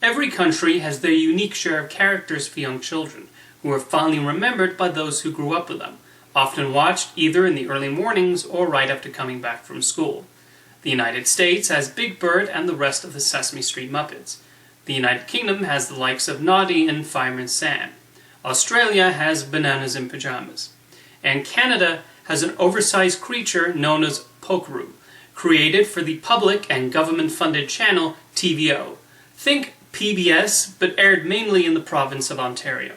Every country has their unique share of characters for young children, who are fondly remembered by those who grew up with them, often watched either in the early mornings or right after coming back from school. The United States has Big Bird and the rest of the Sesame Street Muppets. The United Kingdom has the likes of Noddy and Fireman Sam. Australia has Bananas in Pyjamas. And Canada has an oversized creature known as Polkaroo, created for the public and government-funded channel TVO. Think PBS, but aired mainly in the province of Ontario.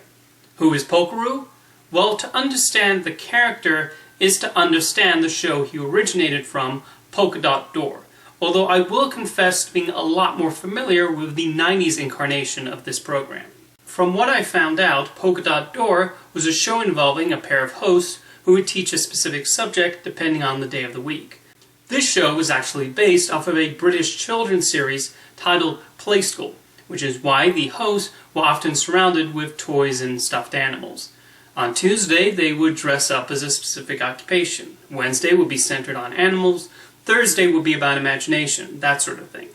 Who is Polkaroo? Well, to understand the character is to understand the show he originated from, Polka Dot Door, although I will confess to being a lot more familiar with the 90s incarnation of this program. From what I found out, Polka Dot Door was a show involving a pair of hosts who would teach a specific subject depending on the day of the week. This show was actually based off of a British children's series titled Play School, which is why the hosts were often surrounded with toys and stuffed animals. On Tuesday, they would dress up as a specific occupation. Wednesday would be centered on animals. Thursday would be about imagination, that sort of thing.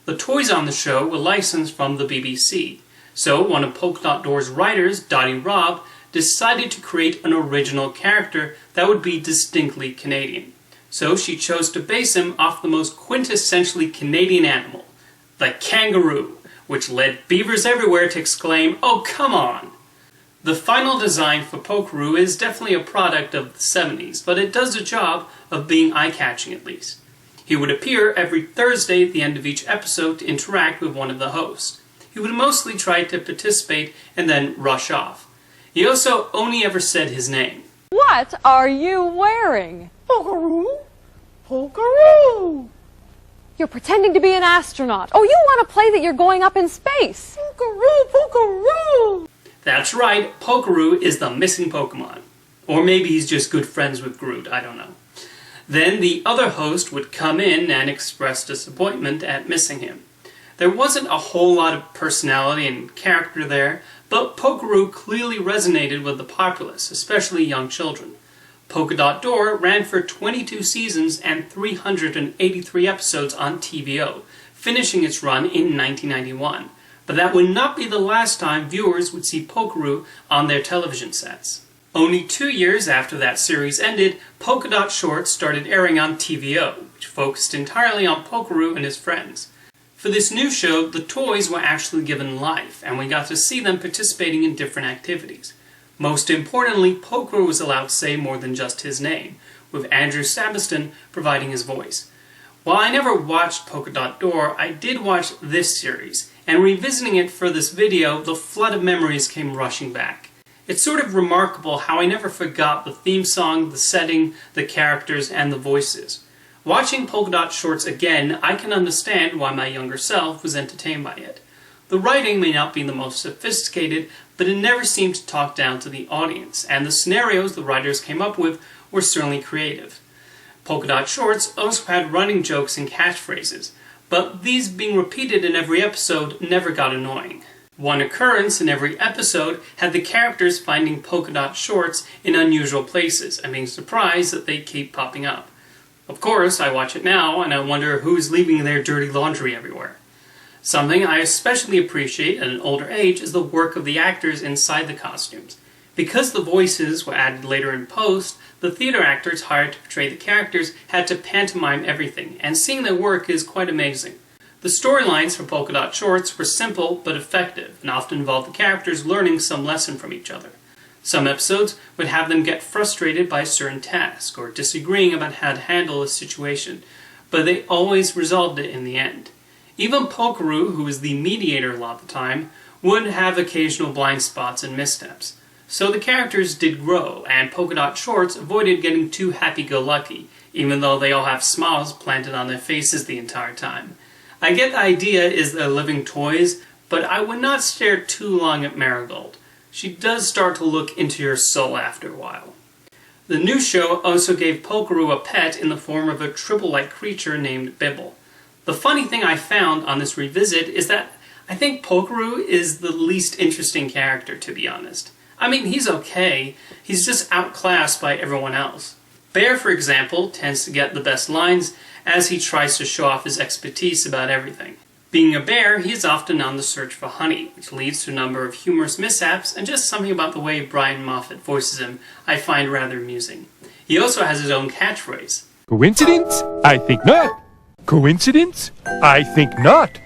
The toys on the show were licensed from the BBC, so one of Polka Dot Door's writers, Dottie Robb, decided to create an original character that would be distinctly Canadian. So she chose to base him off the most quintessentially Canadian animal, the kangaroo, which led beavers everywhere to exclaim, "Oh, come on!" The final design for Polkaroo is definitely a product of the 70s, but it does the job of being eye-catching at least. He would appear every Thursday at the end of each episode to interact with one of the hosts. He would mostly try to participate and then rush off. He also only ever said his name. What are you wearing? Polkaroo? Polkaroo! You're pretending to be an astronaut. Oh, you want to play that you're going up in space. Polkaroo! Polkaroo! That's right, Polkaroo is the missing Pokemon. Or maybe he's just good friends with Groot, I don't know. Then the other host would come in and express disappointment at missing him. There wasn't a whole lot of personality and character there, but Polkaroo clearly resonated with the populace, especially young children. Polka Dot Door ran for 22 seasons and 383 episodes on TVO, finishing its run in 1991. But that would not be the last time viewers would see Polkaroo on their television sets. Only 2 years after that series ended, Polka Dot Shorts started airing on TVO, which focused entirely on Polkaroo and his friends. For this new show, the toys were actually given life, and we got to see them participating in different activities. Most importantly, Polkaroo was allowed to say more than just his name, with Andrew Sabiston providing his voice. While I never watched Polka Dot Door, I did watch this series, and revisiting it for this video, the flood of memories came rushing back. It's sort of remarkable how I never forgot the theme song, the setting, the characters, and the voices. Watching Polka Dot Shorts again, I can understand why my younger self was entertained by it. The writing may not be the most sophisticated, but it never seemed to talk down to the audience, and the scenarios the writers came up with were certainly creative. Polka Dot Shorts also had running jokes and catchphrases, but these being repeated in every episode never got annoying. One occurrence in every episode had the characters finding Polka Dot Shorts in unusual places and being surprised that they keep popping up. Of course, I watch it now and I wonder who's leaving their dirty laundry everywhere. Something I especially appreciate at an older age is the work of the actors inside the costumes. Because the voices were added later in post, the theater actors hired to portray the characters had to pantomime everything, and seeing their work is quite amazing. The storylines for Polka Dot Shorts were simple but effective, and often involved the characters learning some lesson from each other. Some episodes would have them get frustrated by a certain task, or disagreeing about how to handle a situation, but they always resolved it in the end. Even Polkaroo, who was the mediator a lot of the time, would have occasional blind spots and missteps. So the characters did grow, and Polka Dot Shorts avoided getting too happy-go-lucky, even though they all have smiles planted on their faces the entire time. I get the idea is they're living toys, but I would not stare too long at Marigold. She does start to look into your soul after a while. The new show also gave Polkaroo a pet in the form of a triple-like creature named Bibble. The funny thing I found on this revisit is that I think Polkaroo is the least interesting character, to be honest. I mean, he's okay, he's just outclassed by everyone else. Bear, for example, tends to get the best lines as he tries to show off his expertise about everything. Being a bear, he is often on the search for honey, which leads to a number of humorous mishaps, and just something about the way Brian Moffat voices him I find rather amusing. He also has his own catchphrase. Coincidence? I think not. Coincidence? I think not.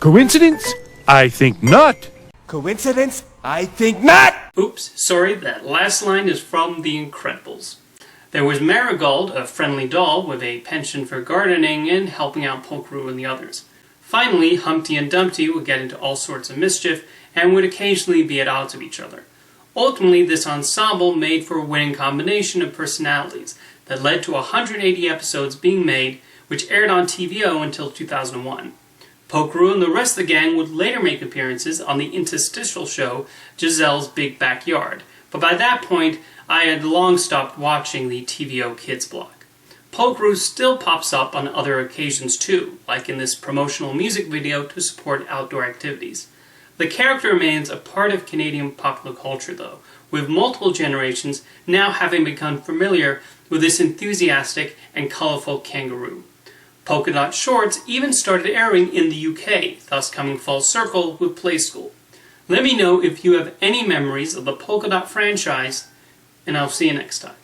Coincidence? I think not. Coincidence? I think not! Oops, sorry, that last line is from The Incredibles. There was Marigold, a friendly doll with a penchant for gardening and helping out Polkaroo and the others. Finally, Humpty and Dumpty would get into all sorts of mischief and would occasionally be at odds with each other. Ultimately, this ensemble made for a winning combination of personalities that led to 180 episodes being made, which aired on TVO until 2001. Polkaroo and the rest of the gang would later make appearances on the interstitial show Giselle's Big Backyard, but by that point I had long stopped watching the TVO Kids block. Polkaroo still pops up on other occasions too, like in this promotional music video to support outdoor activities. The character remains a part of Canadian popular culture though, with multiple generations now having become familiar with this enthusiastic and colourful kangaroo. Polka Dot shorts even started airing in the UK, thus coming full circle with Play School. Let me know if you have any memories of the Polka Dot franchise, and I'll see you next time.